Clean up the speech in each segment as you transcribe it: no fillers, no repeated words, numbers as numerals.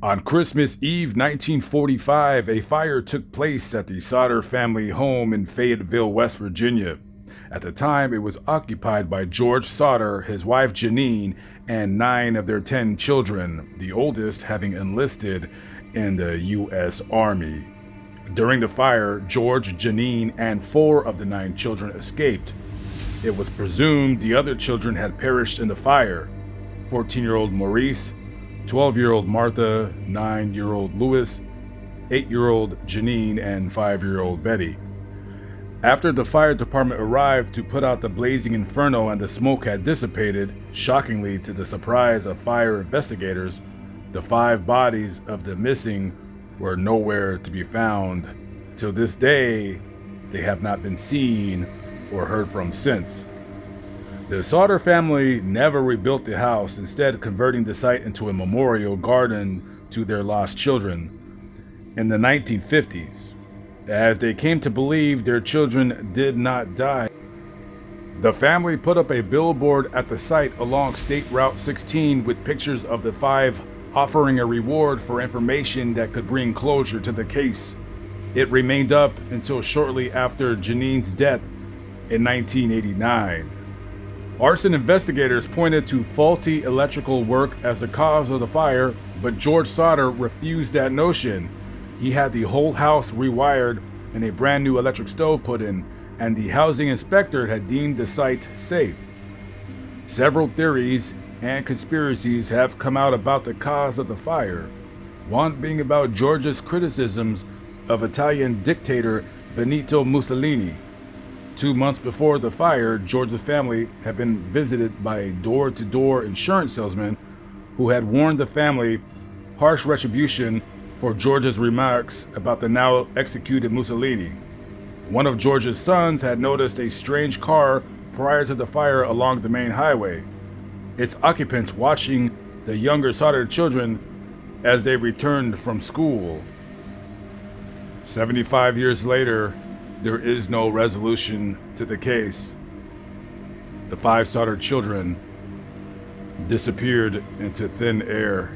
On Christmas Eve 1945, a fire took place at the Sodder family home in Fayetteville, West Virginia. At the time, it was occupied by George Sodder, his wife Janine, and 9 of their 10 children, the oldest having enlisted in the U.S. Army. During the fire, George, Janine, and 4 of the 9 children escaped. It was presumed the other children had perished in the fire: 14-year-old Maurice, 12-year-old Martha, 9-year-old Louis, 8-year-old Janine, and 5-year-old Betty. After the fire department arrived to put out the blazing inferno and the smoke had dissipated, shockingly to the surprise of fire investigators, the 5 bodies of the missing were nowhere to be found. Till this day, they have not been seen or heard from since. The Sodder family never rebuilt the house, instead converting the site into a memorial garden to their lost children. In the 1950s, as they came to believe their children did not die, the family put up a billboard at the site along State Route 16 with pictures of the 5 offering a reward for information that could bring closure to the case. It remained up until shortly after Janine's death in 1989. Arson investigators pointed to faulty electrical work as the cause of the fire, but George Sodder refused that notion. He had the whole house rewired and a brand new electric stove put in, and the housing inspector had deemed the site safe. Several theories and conspiracies have come out about the cause of the fire, one being about George's criticisms of Italian dictator Benito Mussolini. 2 months before the fire, George's family had been visited by a door-to-door insurance salesman who had warned the family harsh retribution for George's remarks about the now executed Mussolini. One of George's sons had noticed a strange car prior to the fire along the main highway, its occupants watching the younger Sodder children as they returned from school. 75 years later, there is no resolution to the case. The 5 Sodder children disappeared into thin air.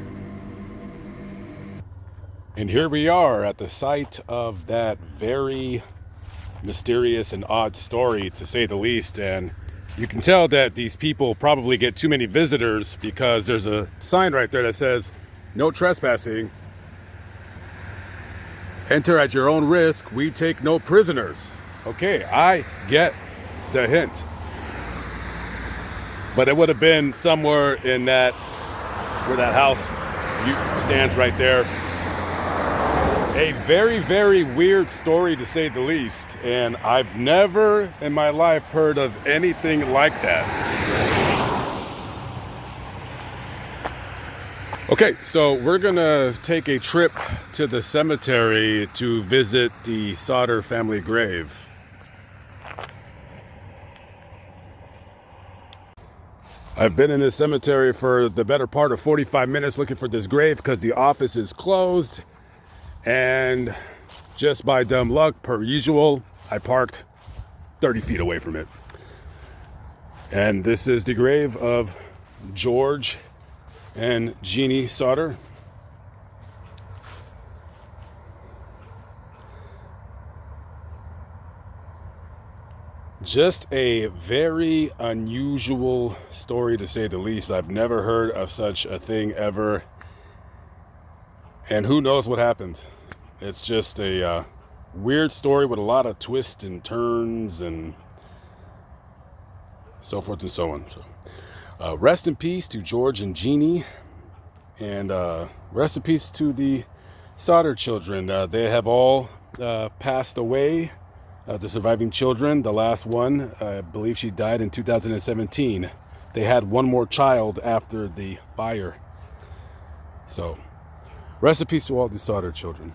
And here we are at the site of that very mysterious and odd story, to say the least. And you can tell that these people probably get too many visitors, because there's a sign right there that says, "No trespassing. Enter at your own risk. We take no prisoners." Okay, I get the hint. But it would have been somewhere in that, where that house stands right there. A very, very weird story, to say the least. And I've never in my life heard of anything like that. Okay, so we're gonna take a trip to the cemetery to visit the Sodder family grave. I've been in this cemetery for the better part of 45 minutes looking for this grave because the office is closed. And just by dumb luck, per usual, I parked 30 feet away from it. And this is the grave of George and Jeannie Sodder. Just a very unusual story, to say the least. I've never heard of such a thing ever. And who knows what happened. It's just a weird story with a lot of twists and turns and so forth and so on. So, rest in peace to George and Jeannie, and rest in peace to the Sodder children. They have all passed away, the surviving children. The last one, I believe she died in 2017. They had one more child after the fire. So, rest in peace to all the Sodder children.